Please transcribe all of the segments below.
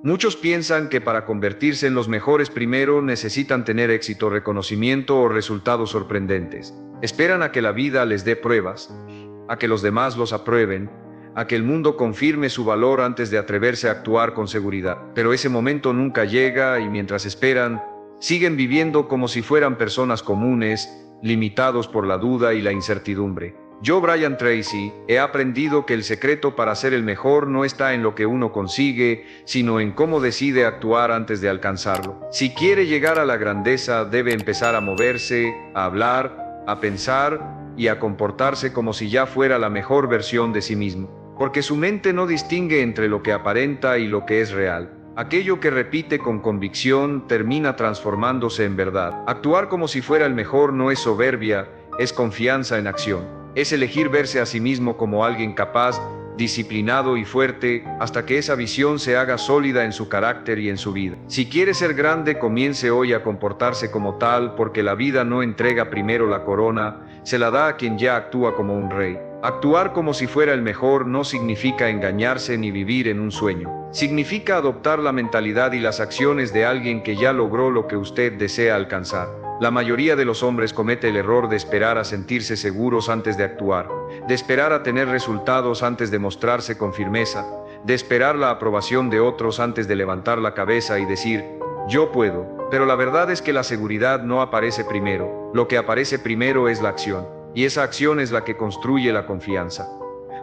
Muchos piensan que para convertirse en los mejores primero necesitan tener éxito, reconocimiento o resultados sorprendentes. Esperan a que la vida les dé pruebas, a que los demás los aprueben, a que el mundo confirme su valor antes de atreverse a actuar con seguridad. Pero ese momento nunca llega y mientras esperan, siguen viviendo como si fueran personas comunes, limitados por la duda y la incertidumbre. Yo, Brian Tracy, he aprendido que el secreto para ser el mejor no está en lo que uno consigue, sino en cómo decide actuar antes de alcanzarlo. Si quiere llegar a la grandeza, debe empezar a moverse, a hablar, a pensar y a comportarse como si ya fuera la mejor versión de sí mismo. Porque su mente no distingue entre lo que aparenta y lo que es real. Aquello que repite con convicción termina transformándose en verdad. Actuar como si fuera el mejor no es soberbia, es confianza en acción. Es elegir verse a sí mismo como alguien capaz, disciplinado y fuerte, hasta que esa visión se haga sólida en su carácter y en su vida. Si quiere ser grande, comience hoy a comportarse como tal, porque la vida no entrega primero la corona, se la da a quien ya actúa como un rey. Actuar como si fuera el mejor no significa engañarse ni vivir en un sueño. Significa adoptar la mentalidad y las acciones de alguien que ya logró lo que usted desea alcanzar. La mayoría de los hombres comete el error de esperar a sentirse seguros antes de actuar, de esperar a tener resultados antes de mostrarse con firmeza, de esperar la aprobación de otros antes de levantar la cabeza y decir, yo puedo. Pero la verdad es que la seguridad no aparece primero. Lo que aparece primero es la acción, y esa acción es la que construye la confianza.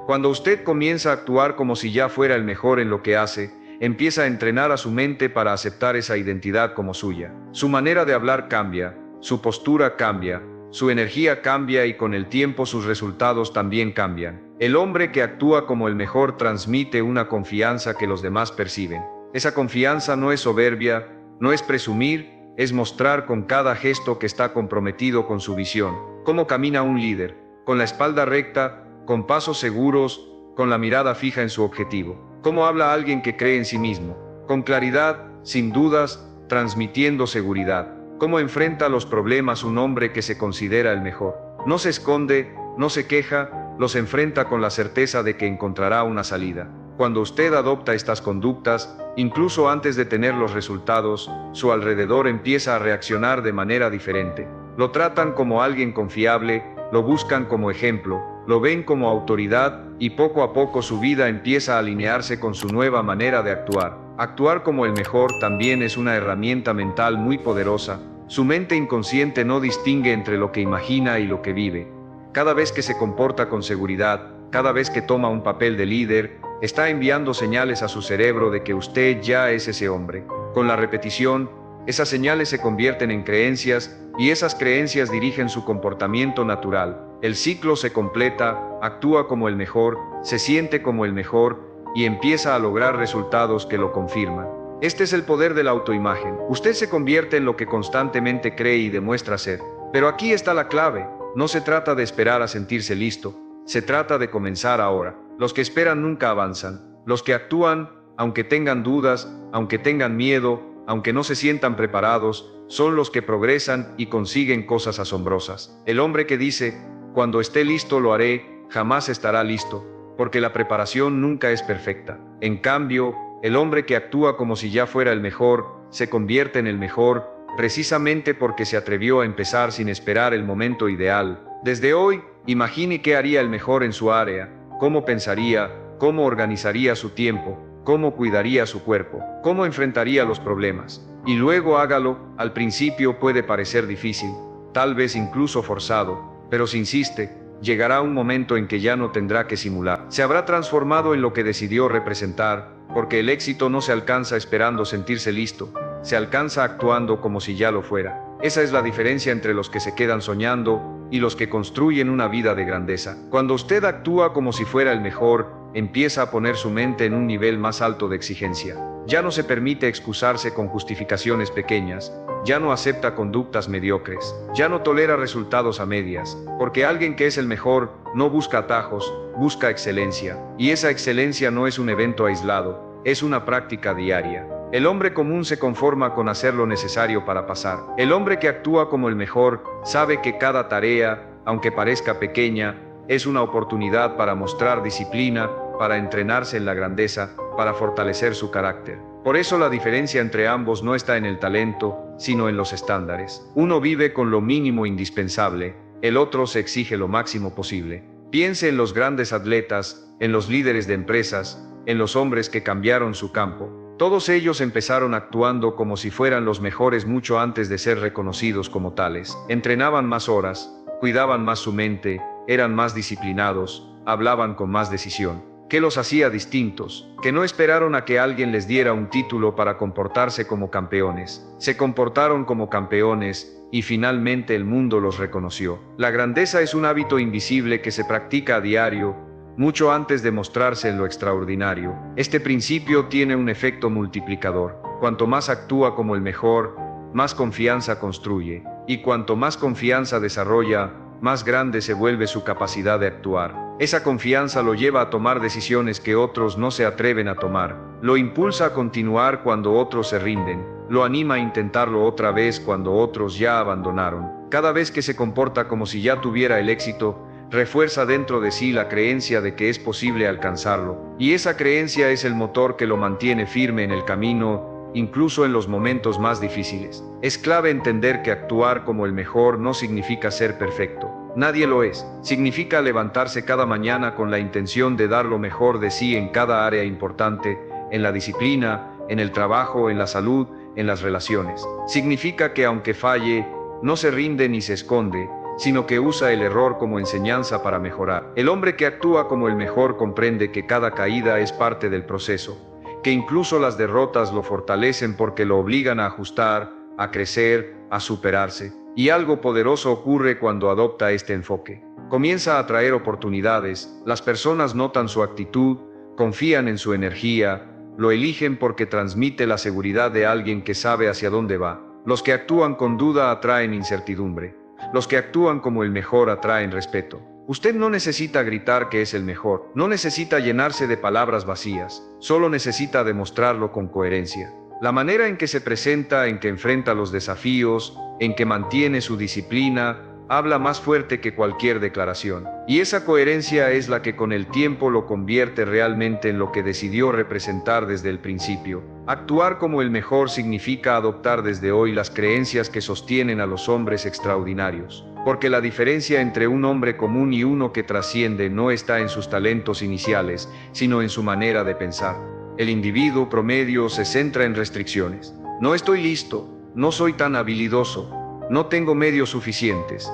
Cuando usted comienza a actuar como si ya fuera el mejor en lo que hace, empieza a entrenar a su mente para aceptar esa identidad como suya. Su manera de hablar cambia, su postura cambia, su energía cambia y con el tiempo sus resultados también cambian. El hombre que actúa como el mejor transmite una confianza que los demás perciben. Esa confianza no es soberbia, no es presumir, es mostrar con cada gesto que está comprometido con su visión. Cómo camina un líder, con la espalda recta, con pasos seguros, con la mirada fija en su objetivo. Cómo habla alguien que cree en sí mismo, con claridad, sin dudas, transmitiendo seguridad. Cómo enfrenta los problemas un hombre que se considera el mejor. No se esconde, no se queja, los enfrenta con la certeza de que encontrará una salida. Cuando usted adopta estas conductas, incluso antes de tener los resultados, su alrededor empieza a reaccionar de manera diferente. Lo tratan como alguien confiable, lo buscan como ejemplo, lo ven como autoridad y poco a poco su vida empieza a alinearse con su nueva manera de actuar. Actuar como el mejor también es una herramienta mental muy poderosa. Su mente inconsciente no distingue entre lo que imagina y lo que vive. Cada vez que se comporta con seguridad, cada vez que toma un papel de líder, está enviando señales a su cerebro de que usted ya es ese hombre. Con la repetición, esas señales se convierten en creencias y esas creencias dirigen su comportamiento natural. El ciclo se completa, actúa como el mejor, se siente como el mejor y empieza a lograr resultados que lo confirman. Este es el poder de la autoimagen. Usted se convierte en lo que constantemente cree y demuestra ser. Pero aquí está la clave. No se trata de esperar a sentirse listo. Se trata de comenzar ahora. Los que esperan nunca avanzan. Los que actúan, aunque tengan dudas, aunque tengan miedo, aunque no se sientan preparados, son los que progresan y consiguen cosas asombrosas. El hombre que dice, cuando esté listo lo haré, jamás estará listo, porque la preparación nunca es perfecta. En cambio, el hombre que actúa como si ya fuera el mejor, se convierte en el mejor, precisamente porque se atrevió a empezar sin esperar el momento ideal. Desde hoy, imagine qué haría el mejor en su área, cómo pensaría, cómo organizaría su tiempo, cómo cuidaría su cuerpo, cómo enfrentaría los problemas. Y luego hágalo. Al principio puede parecer difícil, tal vez incluso forzado, pero si insiste, llegará un momento en que ya no tendrá que simular. Se habrá transformado en lo que decidió representar, porque el éxito no se alcanza esperando sentirse listo, se alcanza actuando como si ya lo fuera. Esa es la diferencia entre los que se quedan soñando y los que construyen una vida de grandeza. Cuando usted actúa como si fuera el mejor, empieza a poner su mente en un nivel más alto de exigencia. Ya no se permite excusarse con justificaciones pequeñas, ya no acepta conductas mediocres, ya no tolera resultados a medias, porque alguien que es el mejor no busca atajos, busca excelencia, y esa excelencia no es un evento aislado, es una práctica diaria. El hombre común se conforma con hacer lo necesario para pasar. El hombre que actúa como el mejor sabe que cada tarea, aunque parezca pequeña, es una oportunidad para mostrar disciplina, para entrenarse en la grandeza, para fortalecer su carácter. Por eso la diferencia entre ambos no está en el talento, sino en los estándares. Uno vive con lo mínimo indispensable, el otro se exige lo máximo posible. Piense en los grandes atletas, en los líderes de empresas, en los hombres que cambiaron su campo. Todos ellos empezaron actuando como si fueran los mejores mucho antes de ser reconocidos como tales. Entrenaban más horas, cuidaban más su mente, eran más disciplinados, hablaban con más decisión. ¿Qué los hacía distintos? Que no esperaron a que alguien les diera un título para comportarse como campeones. Se comportaron como campeones y finalmente el mundo los reconoció. La grandeza es un hábito invisible que se practica a diario, mucho antes de mostrarse en lo extraordinario. Este principio tiene un efecto multiplicador. Cuanto más actúa como el mejor, más confianza construye, y cuanto más confianza desarrolla, más grande se vuelve su capacidad de actuar. Esa confianza lo lleva a tomar decisiones que otros no se atreven a tomar, lo impulsa a continuar cuando otros se rinden, lo anima a intentarlo otra vez cuando otros ya abandonaron. Cada vez que se comporta como si ya tuviera el éxito, refuerza dentro de sí la creencia de que es posible alcanzarlo, y esa creencia es el motor que lo mantiene firme en el camino, incluso en los momentos más difíciles. Es clave entender que actuar como el mejor no significa ser perfecto. Nadie lo es. Significa levantarse cada mañana con la intención de dar lo mejor de sí en cada área importante, en la disciplina, en el trabajo, en la salud, en las relaciones. Significa que aunque falle, no se rinde ni se esconde, sino que usa el error como enseñanza para mejorar. El hombre que actúa como el mejor comprende que cada caída es parte del proceso, que incluso las derrotas lo fortalecen porque lo obligan a ajustar, a crecer, a superarse. Y algo poderoso ocurre cuando adopta este enfoque. Comienza a atraer oportunidades, las personas notan su actitud, confían en su energía, lo eligen porque transmite la seguridad de alguien que sabe hacia dónde va. Los que actúan con duda atraen incertidumbre. Los que actúan como el mejor atraen respeto. Usted no necesita gritar que es el mejor, no necesita llenarse de palabras vacías, solo necesita demostrarlo con coherencia. La manera en que se presenta, en que enfrenta los desafíos, en que mantiene su disciplina, habla más fuerte que cualquier declaración. Y esa coherencia es la que con el tiempo lo convierte realmente en lo que decidió representar desde el principio. Actuar como el mejor significa adoptar desde hoy las creencias que sostienen a los hombres extraordinarios. Porque la diferencia entre un hombre común y uno que trasciende no está en sus talentos iniciales, sino en su manera de pensar. El individuo promedio se centra en restricciones. No estoy listo, no soy tan habilidoso, no tengo medios suficientes.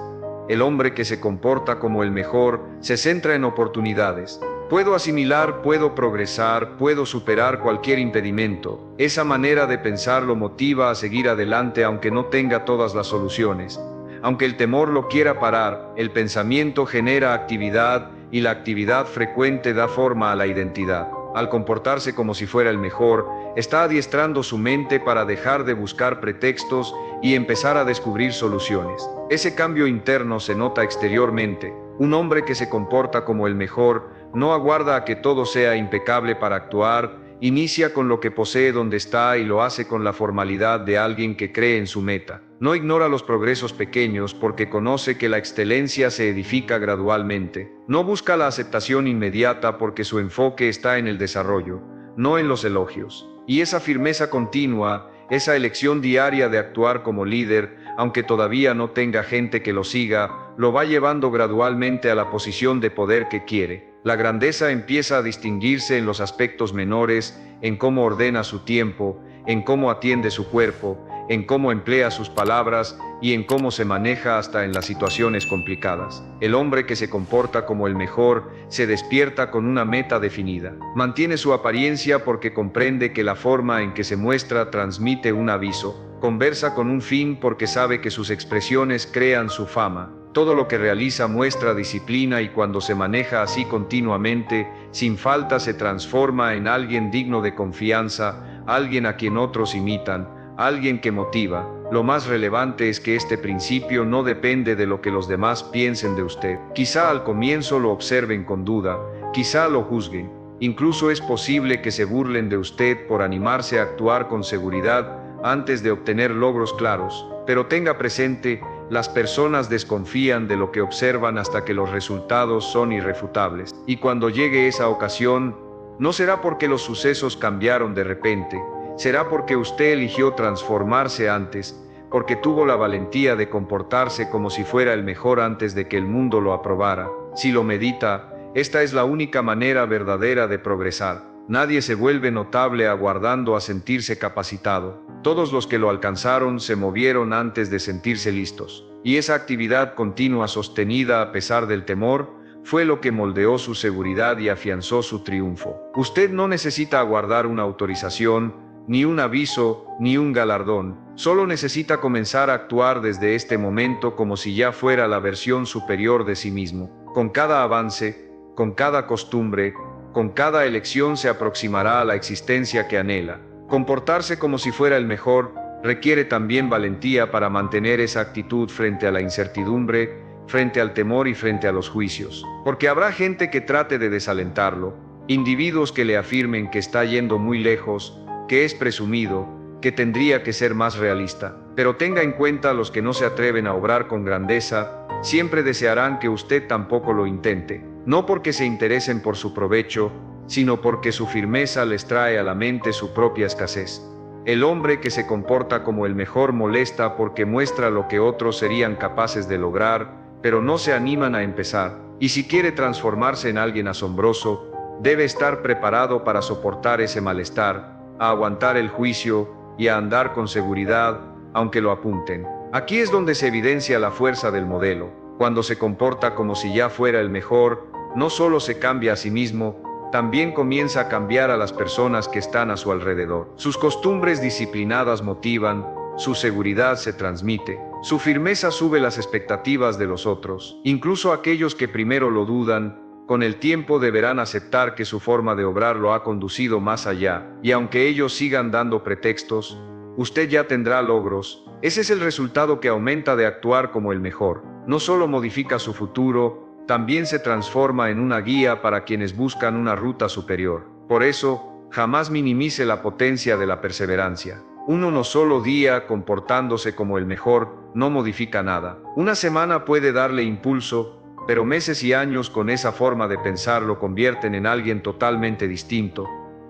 El hombre que se comporta como el mejor se centra en oportunidades. Puedo asimilar, puedo progresar, puedo superar cualquier impedimento. Esa manera de pensar lo motiva a seguir adelante aunque no tenga todas las soluciones. Aunque el temor lo quiera parar, el pensamiento genera actividad y la actividad frecuente da forma a la identidad. Al comportarse como si fuera el mejor, está adiestrando su mente para dejar de buscar pretextos y empezar a descubrir soluciones. Ese cambio interno se nota exteriormente. Un hombre que se comporta como el mejor no aguarda a que todo sea impecable para actuar, inicia con lo que posee donde está y lo hace con la formalidad de alguien que cree en su meta. No ignora los progresos pequeños porque conoce que la excelencia se edifica gradualmente. No busca la aceptación inmediata porque su enfoque está en el desarrollo, no en los elogios. Y esa firmeza continua, esa elección diaria de actuar como líder, aunque todavía no tenga gente que lo siga, lo va llevando gradualmente a la posición de poder que quiere. La grandeza empieza a distinguirse en los aspectos menores, en cómo ordena su tiempo, en cómo atiende su cuerpo, en cómo emplea sus palabras y en cómo se maneja hasta en las situaciones complicadas. El hombre que se comporta como el mejor se despierta con una meta definida. Mantiene su apariencia porque comprende que la forma en que se muestra transmite un aviso. Conversa con un fin porque sabe que sus expresiones crean su fama. Todo lo que realiza muestra disciplina y cuando se maneja así continuamente, sin falta se transforma en alguien digno de confianza, alguien a quien otros imitan, alguien que motiva. Lo más relevante es que este principio no depende de lo que los demás piensen de usted. Quizá al comienzo lo observen con duda, quizá lo juzguen. Incluso es posible que se burlen de usted por animarse a actuar con seguridad antes de obtener logros claros. Pero tenga presente, las personas desconfían de lo que observan hasta que los resultados son irrefutables. Y cuando llegue esa ocasión, no será porque los sucesos cambiaron de repente, será porque usted eligió transformarse antes, porque tuvo la valentía de comportarse como si fuera el mejor antes de que el mundo lo aprobara. Si lo medita, esta es la única manera verdadera de progresar. Nadie se vuelve notable aguardando a sentirse capacitado. Todos los que lo alcanzaron se movieron antes de sentirse listos. Y esa actividad continua sostenida a pesar del temor, fue lo que moldeó su seguridad y afianzó su triunfo. Usted no necesita aguardar una autorización, ni un aviso, ni un galardón. Solo necesita comenzar a actuar desde este momento como si ya fuera la versión superior de sí mismo. Con cada avance, con cada costumbre, con cada elección se aproximará a la existencia que anhela. Comportarse como si fuera el mejor requiere también valentía para mantener esa actitud frente a la incertidumbre, frente al temor y frente a los juicios. Porque habrá gente que trate de desalentarlo, individuos que le afirmen que está yendo muy lejos, que es presumido, que tendría que ser más realista. Pero tenga en cuenta, los que no se atreven a obrar con grandeza, siempre desearán que usted tampoco lo intente, no porque se interesen por su provecho, sino porque su firmeza les trae a la mente su propia escasez. El hombre que se comporta como el mejor molesta porque muestra lo que otros serían capaces de lograr, pero no se animan a empezar. Y si quiere transformarse en alguien asombroso, debe estar preparado para soportar ese malestar, a aguantar el juicio y a andar con seguridad, aunque lo apunten. Aquí es donde se evidencia la fuerza del modelo. Cuando se comporta como si ya fuera el mejor, no solo se cambia a sí mismo, también comienza a cambiar a las personas que están a su alrededor. Sus costumbres disciplinadas motivan, su seguridad se transmite, su firmeza sube las expectativas de los otros. Incluso aquellos que primero lo dudan, con el tiempo deberán aceptar que su forma de obrar lo ha conducido más allá, y aunque ellos sigan dando pretextos, usted ya tendrá logros. Ese es el resultado que aumenta de actuar como el mejor. No solo modifica su futuro, también se transforma en una guía para quienes buscan una ruta superior. Por eso, jamás minimice la potencia de la perseverancia. Un solo día comportándose como el mejor no modifica nada. Una semana puede darle impulso, pero meses y años con esa forma de pensar lo convierten en alguien totalmente distinto,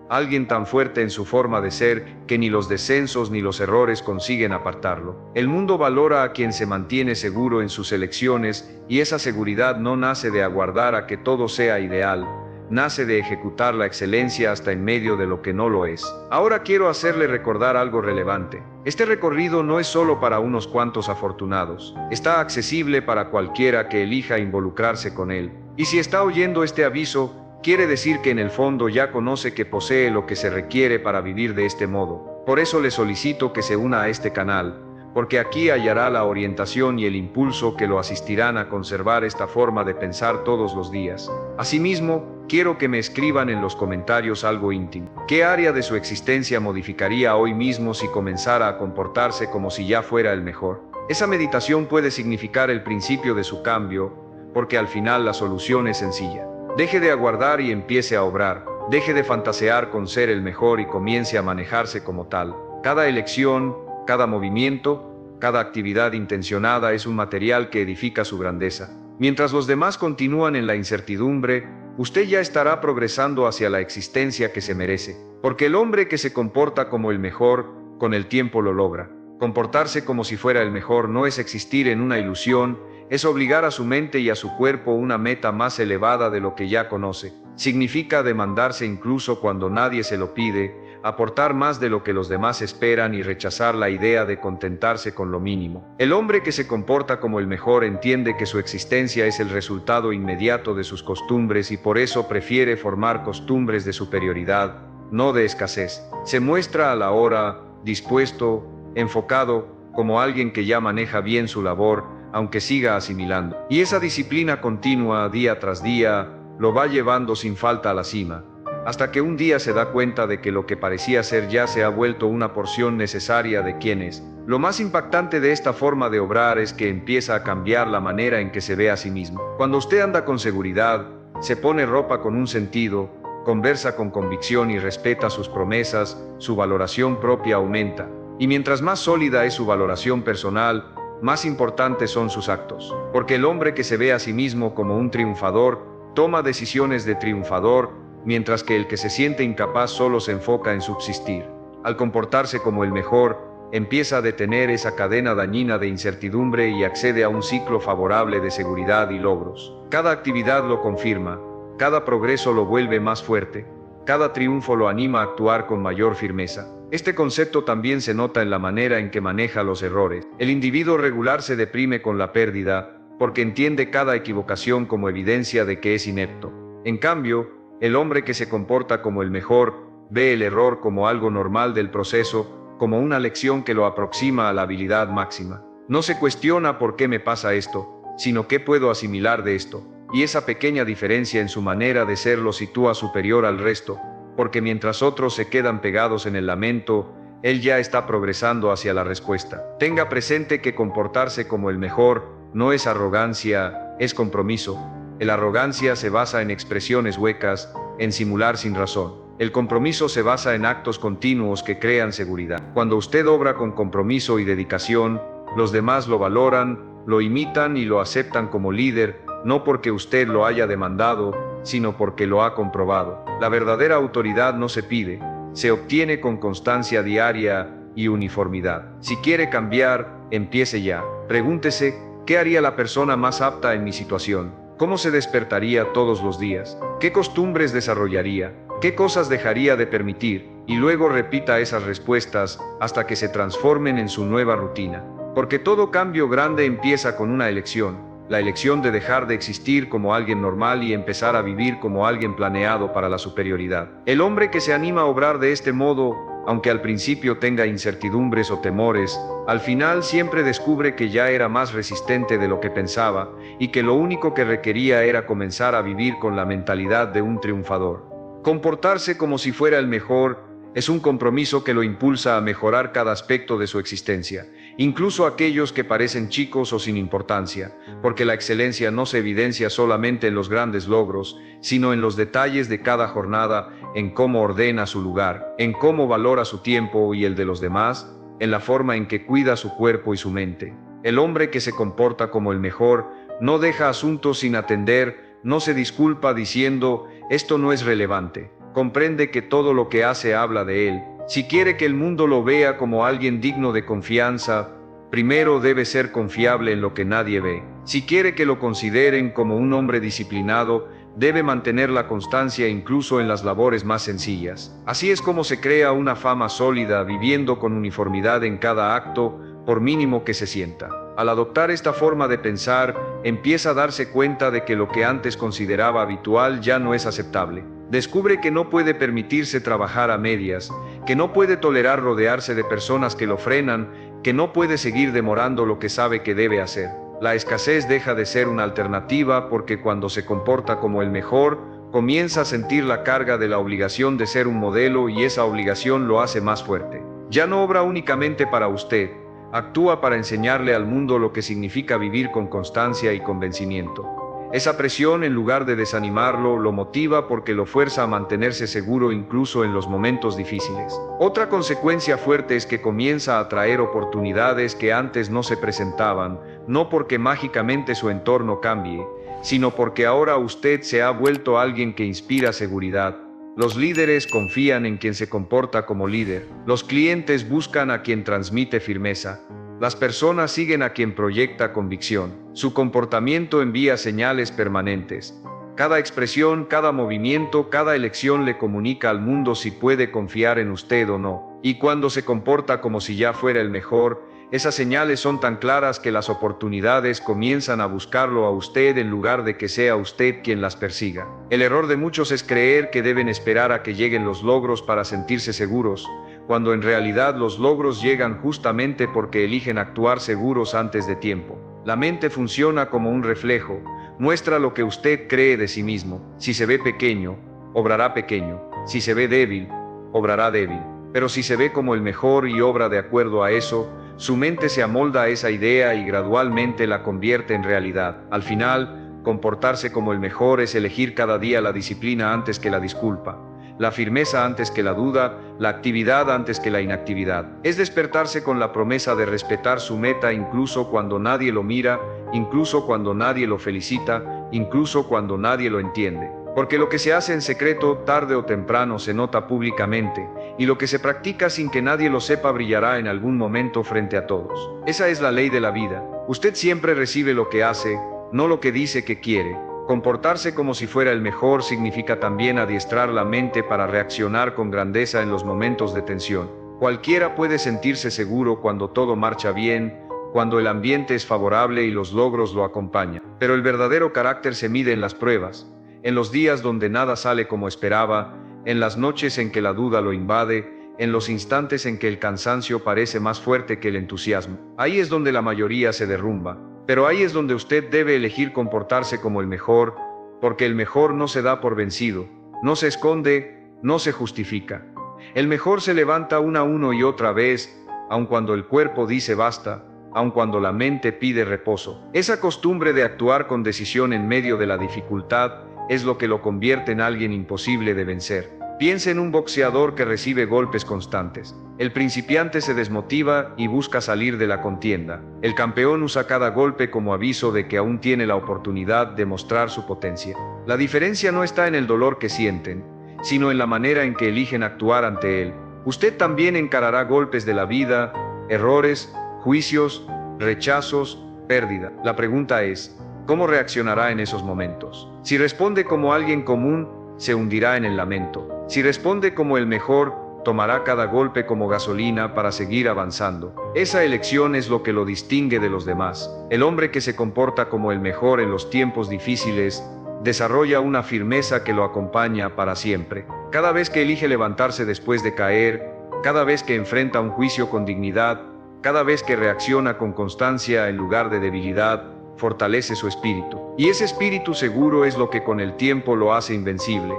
alguien tan fuerte en su forma de ser que ni los descensos ni los errores consiguen apartarlo. El mundo valora a quien se mantiene seguro en sus elecciones, y esa seguridad no nace de aguardar a que todo sea ideal, nace de ejecutar la excelencia hasta en medio de lo que no lo es. Ahora quiero hacerle recordar algo relevante. Este recorrido no es solo para unos cuantos afortunados, está accesible para cualquiera que elija involucrarse con él. Y si está oyendo este aviso, quiere decir que en el fondo ya conoce que posee lo que se requiere para vivir de este modo. Por eso le solicito que se una a este canal, porque aquí hallará la orientación y el impulso que lo asistirán a conservar esta forma de pensar todos los días. Asimismo, quiero que me escriban en los comentarios algo íntimo. ¿Qué área de su existencia modificaría hoy mismo si comenzara a comportarse como si ya fuera el mejor? Esa meditación puede significar el principio de su cambio, porque al final la solución es sencilla. Deje de aguardar y empiece a obrar. Deje de fantasear con ser el mejor y comience a manejarse como tal. Cada elección, cada movimiento, cada actividad intencionada es un material que edifica su grandeza. Mientras los demás continúan en la incertidumbre, usted ya estará progresando hacia la existencia que se merece. Porque el hombre que se comporta como el mejor, con el tiempo lo logra. Comportarse como si fuera el mejor no es existir en una ilusión, es obligar a su mente y a su cuerpo una meta más elevada de lo que ya conoce. Significa demandarse incluso cuando nadie se lo pide, aportar más de lo que los demás esperan y rechazar la idea de contentarse con lo mínimo. El hombre que se comporta como el mejor entiende que su existencia es el resultado inmediato de sus costumbres y por eso prefiere formar costumbres de superioridad, no de escasez. Se muestra a la hora, dispuesto, enfocado, como alguien que ya maneja bien su labor, aunque siga asimilando. Y esa disciplina continua, día tras día, lo va llevando sin falta a la cima, hasta que un día se da cuenta de que lo que parecía ser ya se ha vuelto una porción necesaria de quien es. Lo más impactante de esta forma de obrar es que empieza a cambiar la manera en que se ve a sí mismo. Cuando usted anda con seguridad, se pone ropa con un sentido, conversa con convicción y respeta sus promesas, su valoración propia aumenta. Y mientras más sólida es su valoración personal, más importantes son sus actos. Porque el hombre que se ve a sí mismo como un triunfador, toma decisiones de triunfador, mientras que el que se siente incapaz solo se enfoca en subsistir. Al comportarse como el mejor, empieza a detener esa cadena dañina de incertidumbre y accede a un ciclo favorable de seguridad y logros. Cada actividad lo confirma, cada progreso lo vuelve más fuerte, cada triunfo lo anima a actuar con mayor firmeza. Este concepto también se nota en la manera en que maneja los errores. El individuo regular se deprime con la pérdida, porque entiende cada equivocación como evidencia de que es inepto. En cambio, el hombre que se comporta como el mejor, ve el error como algo normal del proceso, como una lección que lo aproxima a la habilidad máxima. No se cuestiona por qué me pasa esto, sino qué puedo asimilar de esto. Y esa pequeña diferencia en su manera de ser lo sitúa superior al resto, porque mientras otros se quedan pegados en el lamento, él ya está progresando hacia la respuesta. Tenga presente que comportarse como el mejor no es arrogancia, es compromiso. La arrogancia se basa en expresiones huecas, en simular sin razón. El compromiso se basa en actos continuos que crean seguridad. Cuando usted obra con compromiso y dedicación, los demás lo valoran, lo imitan y lo aceptan como líder, no porque usted lo haya demandado, sino porque lo ha comprobado. La verdadera autoridad no se pide, se obtiene con constancia diaria y uniformidad. Si quiere cambiar, empiece ya. Pregúntese, ¿qué haría la persona más apta en mi situación? ¿Cómo se despertaría todos los días? ¿Qué costumbres desarrollaría? ¿Qué cosas dejaría de permitir? Y luego repita esas respuestas hasta que se transformen en su nueva rutina. Porque todo cambio grande empieza con una elección. La elección de dejar de existir como alguien normal y empezar a vivir como alguien planeado para la superioridad. El hombre que se anima a obrar de este modo, aunque al principio tenga incertidumbres o temores, al final siempre descubre que ya era más resistente de lo que pensaba y que lo único que requería era comenzar a vivir con la mentalidad de un triunfador. Comportarse como si fuera el mejor es un compromiso que lo impulsa a mejorar cada aspecto de su existencia, incluso aquellos que parecen chicos o sin importancia, porque la excelencia no se evidencia solamente en los grandes logros, sino en los detalles de cada jornada, en cómo ordena su lugar, en cómo valora su tiempo y el de los demás, en la forma en que cuida su cuerpo y su mente. El hombre que se comporta como el mejor no deja asuntos sin atender, no se disculpa diciendo, esto no es relevante. Comprende que todo lo que hace habla de él. Si quiere que el mundo lo vea como alguien digno de confianza, primero debe ser confiable en lo que nadie ve. Si quiere que lo consideren como un hombre disciplinado, debe mantener la constancia incluso en las labores más sencillas. Así es como se crea una fama sólida, viviendo con uniformidad en cada acto, por mínimo que se sienta. Al adoptar esta forma de pensar, empieza a darse cuenta de que lo que antes consideraba habitual ya no es aceptable. Descubre que no puede permitirse trabajar a medias, que no puede tolerar rodearse de personas que lo frenan, que no puede seguir demorando lo que sabe que debe hacer. La escasez deja de ser una alternativa porque cuando se comporta como el mejor, comienza a sentir la carga de la obligación de ser un modelo y esa obligación lo hace más fuerte. Ya no obra únicamente para usted, actúa para enseñarle al mundo lo que significa vivir con constancia y convencimiento. Esa presión, en lugar de desanimarlo, lo motiva porque lo fuerza a mantenerse seguro incluso en los momentos difíciles. Otra consecuencia fuerte es que comienza a atraer oportunidades que antes no se presentaban, no porque mágicamente su entorno cambie, sino porque ahora usted se ha vuelto alguien que inspira seguridad. Los líderes confían en quien se comporta como líder. Los clientes buscan a quien transmite firmeza. Las personas siguen a quien proyecta convicción. Su comportamiento envía señales permanentes. Cada expresión, cada movimiento, cada elección le comunica al mundo si puede confiar en usted o no. Y cuando se comporta como si ya fuera el mejor, esas señales son tan claras que las oportunidades comienzan a buscarlo a usted en lugar de que sea usted quien las persiga. El error de muchos es creer que deben esperar a que lleguen los logros para sentirse seguros, cuando en realidad los logros llegan justamente porque eligen actuar seguros antes de tiempo. La mente funciona como un reflejo, muestra lo que usted cree de sí mismo. Si se ve pequeño, obrará pequeño. Si se ve débil, obrará débil. Pero si se ve como el mejor y obra de acuerdo a eso, su mente se amolda a esa idea y gradualmente la convierte en realidad. Al final, comportarse como el mejor es elegir cada día la disciplina antes que la disculpa, la firmeza antes que la duda, la actividad antes que la inactividad. Es despertarse con la promesa de respetar su meta incluso cuando nadie lo mira, incluso cuando nadie lo felicita, incluso cuando nadie lo entiende. Porque lo que se hace en secreto tarde o temprano se nota públicamente, y lo que se practica sin que nadie lo sepa brillará en algún momento frente a todos. Esa es la ley de la vida. Usted siempre recibe lo que hace, no lo que dice que quiere. Comportarse como si fuera el mejor significa también adiestrar la mente para reaccionar con grandeza en los momentos de tensión. Cualquiera puede sentirse seguro cuando todo marcha bien, cuando el ambiente es favorable y los logros lo acompañan. Pero el verdadero carácter se mide en las pruebas, en los días donde nada sale como esperaba, en las noches en que la duda lo invade, en los instantes en que el cansancio parece más fuerte que el entusiasmo. Ahí es donde la mayoría se derrumba. Pero ahí es donde usted debe elegir comportarse como el mejor, porque el mejor no se da por vencido, no se esconde, no se justifica. El mejor se levanta una y otra vez, aun cuando el cuerpo dice basta, aun cuando la mente pide reposo. Esa costumbre de actuar con decisión en medio de la dificultad es lo que lo convierte en alguien imposible de vencer. Piense en un boxeador que recibe golpes constantes. El principiante se desmotiva y busca salir de la contienda. El campeón usa cada golpe como aviso de que aún tiene la oportunidad de mostrar su potencia. La diferencia no está en el dolor que sienten, sino en la manera en que eligen actuar ante él. Usted también encarará golpes de la vida, errores, juicios, rechazos, pérdida. La pregunta es, ¿cómo reaccionará en esos momentos? Si responde como alguien común, se hundirá en el lamento. Si responde como el mejor, tomará cada golpe como gasolina para seguir avanzando. Esa elección es lo que lo distingue de los demás. El hombre que se comporta como el mejor en los tiempos difíciles, desarrolla una firmeza que lo acompaña para siempre. Cada vez que elige levantarse después de caer, cada vez que enfrenta un juicio con dignidad, cada vez que reacciona con constancia en lugar de debilidad, fortalece su espíritu. Y ese espíritu seguro es lo que con el tiempo lo hace invencible.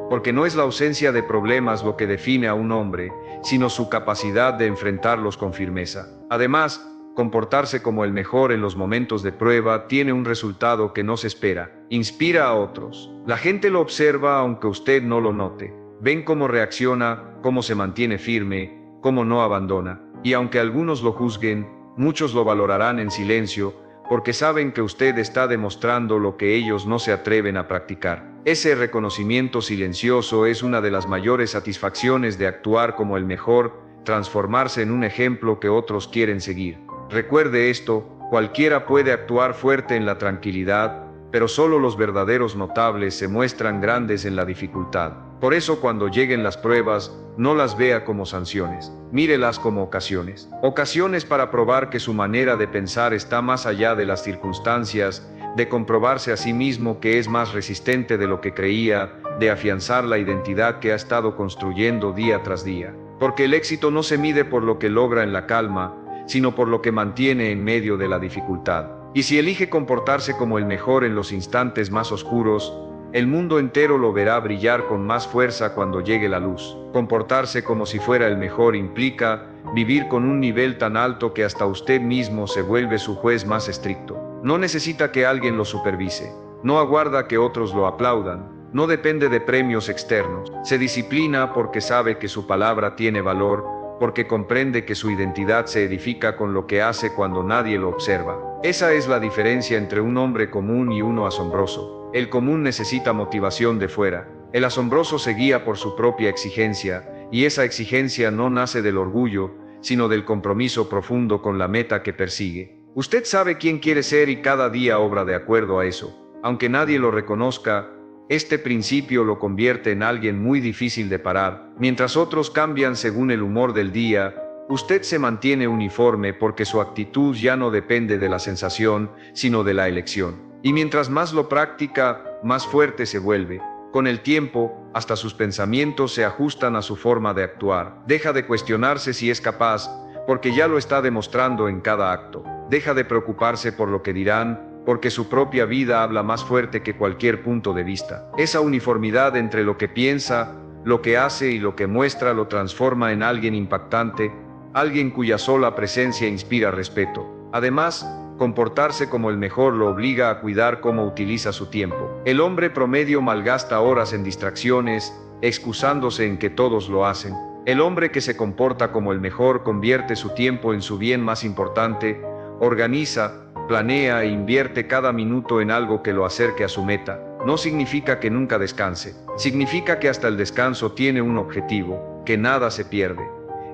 Porque no es la ausencia de problemas lo que define a un hombre, sino su capacidad de enfrentarlos con firmeza. Además, comportarse como el mejor en los momentos de prueba tiene un resultado que no se espera. Inspira a otros. La gente lo observa aunque usted no lo note. Ven cómo reacciona, cómo se mantiene firme, cómo no abandona. Y aunque algunos lo juzguen, muchos lo valorarán en silencio, porque saben que usted está demostrando lo que ellos no se atreven a practicar. Ese reconocimiento silencioso es una de las mayores satisfacciones de actuar como el mejor, transformarse en un ejemplo que otros quieren seguir. Recuerde esto, cualquiera puede actuar fuerte en la tranquilidad, pero solo los verdaderos notables se muestran grandes en la dificultad. Por eso cuando lleguen las pruebas, no las vea como sanciones, mírelas como ocasiones. Ocasiones para probar que su manera de pensar está más allá de las circunstancias, de comprobarse a sí mismo que es más resistente de lo que creía, de afianzar la identidad que ha estado construyendo día tras día. Porque el éxito no se mide por lo que logra en la calma, sino por lo que mantiene en medio de la dificultad. Y si elige comportarse como el mejor en los instantes más oscuros, el mundo entero lo verá brillar con más fuerza cuando llegue la luz. Comportarse como si fuera el mejor implica vivir con un nivel tan alto que hasta usted mismo se vuelve su juez más estricto. No necesita que alguien lo supervise, no aguarda que otros lo aplaudan, no depende de premios externos. Se disciplina porque sabe que su palabra tiene valor, porque comprende que su identidad se edifica con lo que hace cuando nadie lo observa. Esa es la diferencia entre un hombre común y uno asombroso. El común necesita motivación de fuera. El asombroso se guía por su propia exigencia, y esa exigencia no nace del orgullo, sino del compromiso profundo con la meta que persigue. Usted sabe quién quiere ser y cada día obra de acuerdo a eso. Aunque nadie lo reconozca, este principio lo convierte en alguien muy difícil de parar. Mientras otros cambian según el humor del día, usted se mantiene uniforme porque su actitud ya no depende de la sensación, sino de la elección. Y mientras más lo practica, más fuerte se vuelve. Con el tiempo, hasta sus pensamientos se ajustan a su forma de actuar. Deja de cuestionarse si es capaz, porque ya lo está demostrando en cada acto. Deja de preocuparse por lo que dirán, porque su propia vida habla más fuerte que cualquier punto de vista. Esa uniformidad entre lo que piensa, lo que hace y lo que muestra lo transforma en alguien impactante, alguien cuya sola presencia inspira respeto. Además, comportarse como el mejor lo obliga a cuidar cómo utiliza su tiempo. El hombre promedio malgasta horas en distracciones, excusándose en que todos lo hacen. El hombre que se comporta como el mejor convierte su tiempo en su bien más importante, organiza, planea e invierte cada minuto en algo que lo acerque a su meta. no significa que nunca descanse. Significa que hasta el descanso tiene un objetivo, que nada se pierde.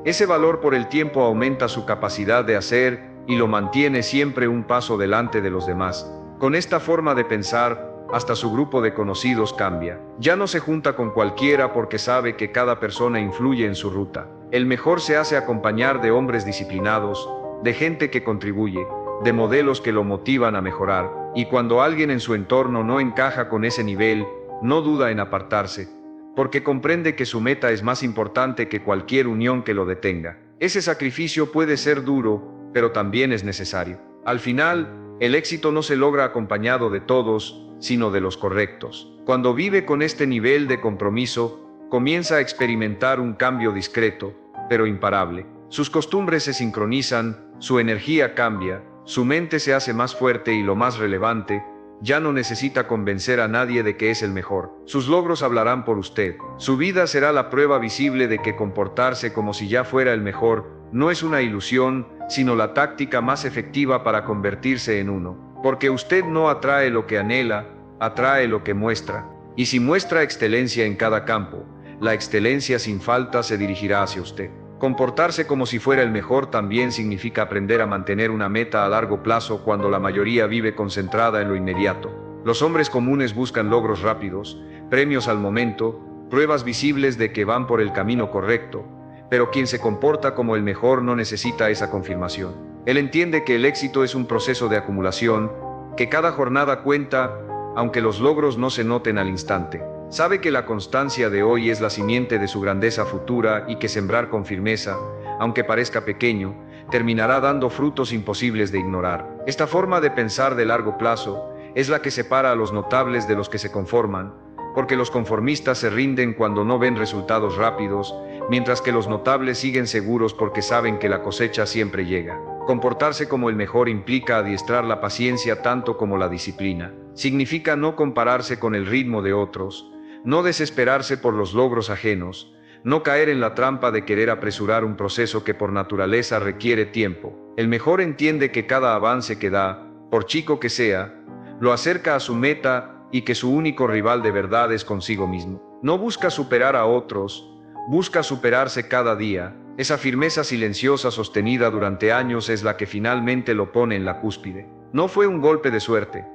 Ese valor por el tiempo aumenta su capacidad de hacer y lo mantiene siempre un paso delante de los demás. Con esta forma de pensar, hasta su grupo de conocidos cambia. Ya no se junta con cualquiera porque sabe que cada persona influye en su ruta. El mejor se hace acompañar de hombres disciplinados, de gente que contribuye, de modelos que lo motivan a mejorar, y cuando alguien en su entorno no encaja con ese nivel, no duda en apartarse, porque comprende que su meta es más importante que cualquier unión que lo detenga. Ese sacrificio puede ser duro, pero también es necesario. Al final, el éxito no se logra acompañado de todos, sino de los correctos. Cuando vive con este nivel de compromiso, comienza a experimentar un cambio discreto, pero imparable. Sus costumbres se sincronizan, su energía cambia, su mente se hace más fuerte y lo más relevante, ya no necesita convencer a nadie de que es el mejor. Sus logros hablarán por usted. Su vida será la prueba visible de que comportarse como si ya fuera el mejor no es una ilusión, sino la táctica más efectiva para convertirse en uno. Porque usted no atrae lo que anhela, atrae lo que muestra. Y si muestra excelencia en cada campo, la excelencia sin falta se dirigirá hacia usted. Comportarse como si fuera el mejor también significa aprender a mantener una meta a largo plazo cuando la mayoría vive concentrada en lo inmediato. Los hombres comunes buscan logros rápidos, premios al momento, pruebas visibles de que van por el camino correcto, pero quien se comporta como el mejor no necesita esa confirmación. Él entiende que el éxito es un proceso de acumulación, que cada jornada cuenta, aunque los logros no se noten al instante. Sabe que la constancia de hoy es la simiente de su grandeza futura y que sembrar con firmeza, aunque parezca pequeño, terminará dando frutos imposibles de ignorar. Esta forma de pensar de largo plazo es la que separa a los notables de los que se conforman, porque los conformistas se rinden cuando no ven resultados rápidos, mientras que los notables siguen seguros porque saben que la cosecha siempre llega. Comportarse como el mejor implica adiestrar la paciencia tanto como la disciplina. Significa no compararse con el ritmo de otros, no desesperarse por los logros ajenos, no caer en la trampa de querer apresurar un proceso que por naturaleza requiere tiempo. El mejor entiende que cada avance que da, por chico que sea, lo acerca a su meta y que su único rival de verdad es consigo mismo. No busca superar a otros, busca superarse cada día. Esa firmeza silenciosa sostenida durante años es la que finalmente lo pone en la cúspide. No fue un golpe de suerte,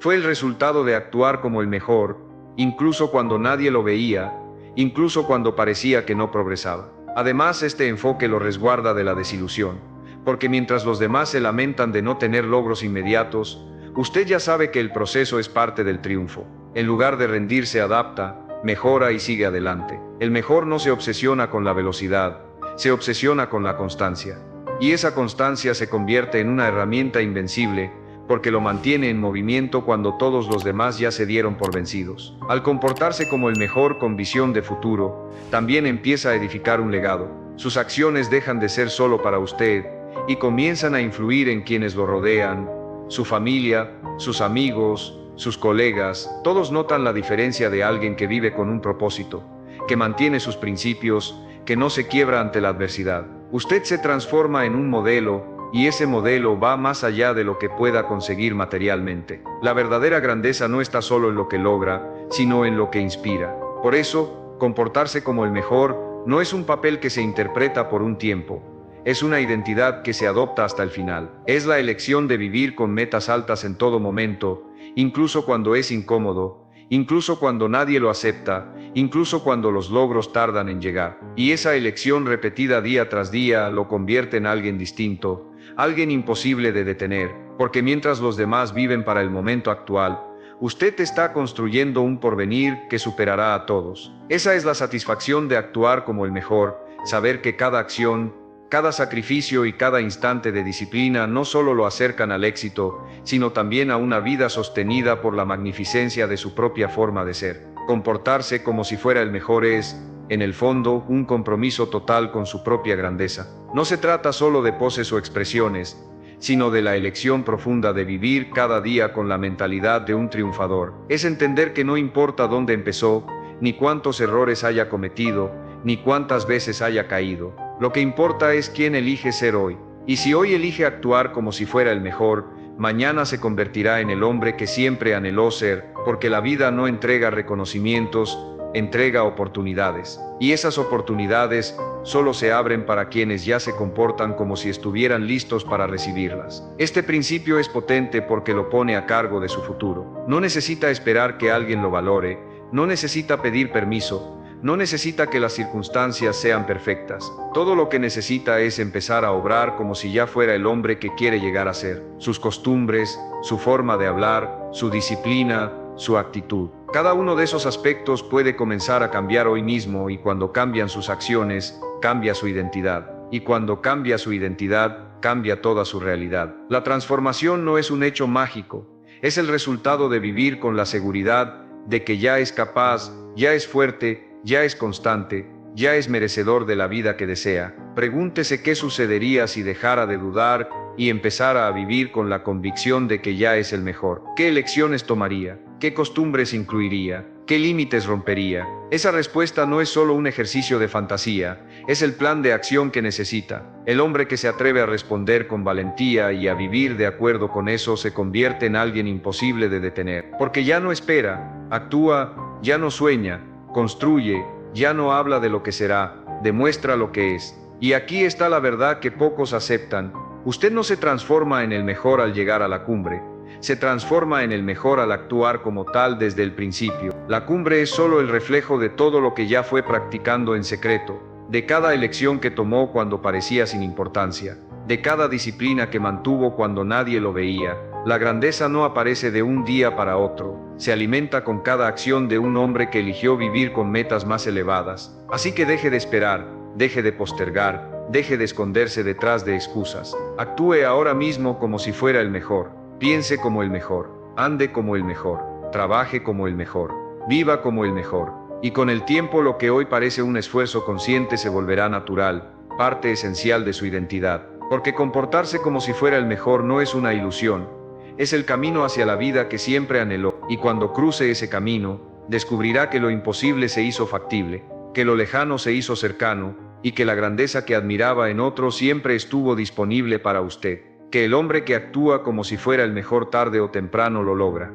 fue el resultado de actuar como el mejor, incluso cuando nadie lo veía, incluso cuando parecía que no progresaba. Además, este enfoque lo resguarda de la desilusión, porque mientras los demás se lamentan de no tener logros inmediatos, usted ya sabe que el proceso es parte del triunfo. En lugar de rendirse, adapta, mejora y sigue adelante. El mejor no se obsesiona con la velocidad, se obsesiona con la constancia. Y esa constancia se convierte en una herramienta invencible, porque lo mantiene en movimiento cuando todos los demás ya se dieron por vencidos. Al comportarse como el mejor con visión de futuro, también empieza a edificar un legado. Sus acciones dejan de ser solo para usted y comienzan a influir en quienes lo rodean, su familia, sus amigos, sus colegas. Todos notan la diferencia de alguien que vive con un propósito, que mantiene sus principios, que no se quiebra ante la adversidad. Usted se transforma en un modelo, y ese modelo va más allá de lo que pueda conseguir materialmente. La verdadera grandeza no está solo en lo que logra, sino en lo que inspira. Por eso, comportarse como el mejor no es un papel que se interpreta por un tiempo. Es una identidad que se adopta hasta el final. Es la elección de vivir con metas altas en todo momento, incluso cuando es incómodo, incluso cuando nadie lo acepta, incluso cuando los logros tardan en llegar. Y esa elección repetida día tras día lo convierte en alguien distinto, alguien imposible de detener, porque mientras los demás viven para el momento actual, usted está construyendo un porvenir que superará a todos. Esa es la satisfacción de actuar como el mejor, saber que cada acción, cada sacrificio y cada instante de disciplina no solo lo acercan al éxito, sino también a una vida sostenida por la magnificencia de su propia forma de ser. Comportarse como si fuera el mejor es, en el fondo, un compromiso total con su propia grandeza. No se trata solo de poses o expresiones, sino de la elección profunda de vivir cada día con la mentalidad de un triunfador. Es entender que no importa dónde empezó, ni cuántos errores haya cometido, ni cuántas veces haya caído. Lo que importa es quién elige ser hoy. Y si hoy elige actuar como si fuera el mejor, mañana se convertirá en el hombre que siempre anheló ser, porque la vida no entrega reconocimientos, entrega oportunidades, y esas oportunidades solo se abren para quienes ya se comportan como si estuvieran listos para recibirlas. Este principio es potente porque lo pone a cargo de su futuro. No necesita esperar que alguien lo valore, no necesita pedir permiso, no necesita que las circunstancias sean perfectas. Todo lo que necesita es empezar a obrar como si ya fuera el hombre que quiere llegar a ser. Sus costumbres, su forma de hablar, su disciplina, su actitud. Cada uno de esos aspectos puede comenzar a cambiar hoy mismo, y cuando cambian sus acciones, cambia su identidad. Y cuando cambia su identidad, cambia toda su realidad. La transformación no es un hecho mágico, es el resultado de vivir con la seguridad de que ya es capaz, ya es fuerte, ya es constante, ya es merecedor de la vida que desea. Pregúntese qué sucedería si dejara de dudar y empezara a vivir con la convicción de que ya es el mejor. ¿Qué elecciones tomaría? ¿Qué costumbres incluiría? ¿Qué límites rompería? Esa respuesta no es solo un ejercicio de fantasía, es el plan de acción que necesita. El hombre que se atreve a responder con valentía y a vivir de acuerdo con eso se convierte en alguien imposible de detener, porque ya no espera, actúa, ya no sueña, construye, ya no habla de lo que será, demuestra lo que es. Y aquí está la verdad que pocos aceptan. Usted no se transforma en el mejor al llegar a la cumbre, se transforma en el mejor al actuar como tal desde el principio. La cumbre es solo el reflejo de todo lo que ya fue practicando en secreto, de cada elección que tomó cuando parecía sin importancia, de cada disciplina que mantuvo cuando nadie lo veía. La grandeza no aparece de un día para otro, se alimenta con cada acción de un hombre que eligió vivir con metas más elevadas. Así que deje de esperar, deje de postergar, deje de esconderse detrás de excusas. Actúe ahora mismo como si fuera el mejor, piense como el mejor, ande como el mejor, trabaje como el mejor, viva como el mejor. Y con el tiempo lo que hoy parece un esfuerzo consciente se volverá natural, parte esencial de su identidad. Porque comportarse como si fuera el mejor no es una ilusión, es el camino hacia la vida que siempre anheló, y cuando cruce ese camino, descubrirá que lo imposible se hizo factible, que lo lejano se hizo cercano, y que la grandeza que admiraba en otro siempre estuvo disponible para usted, que el hombre que actúa como si fuera el mejor tarde o temprano lo logra.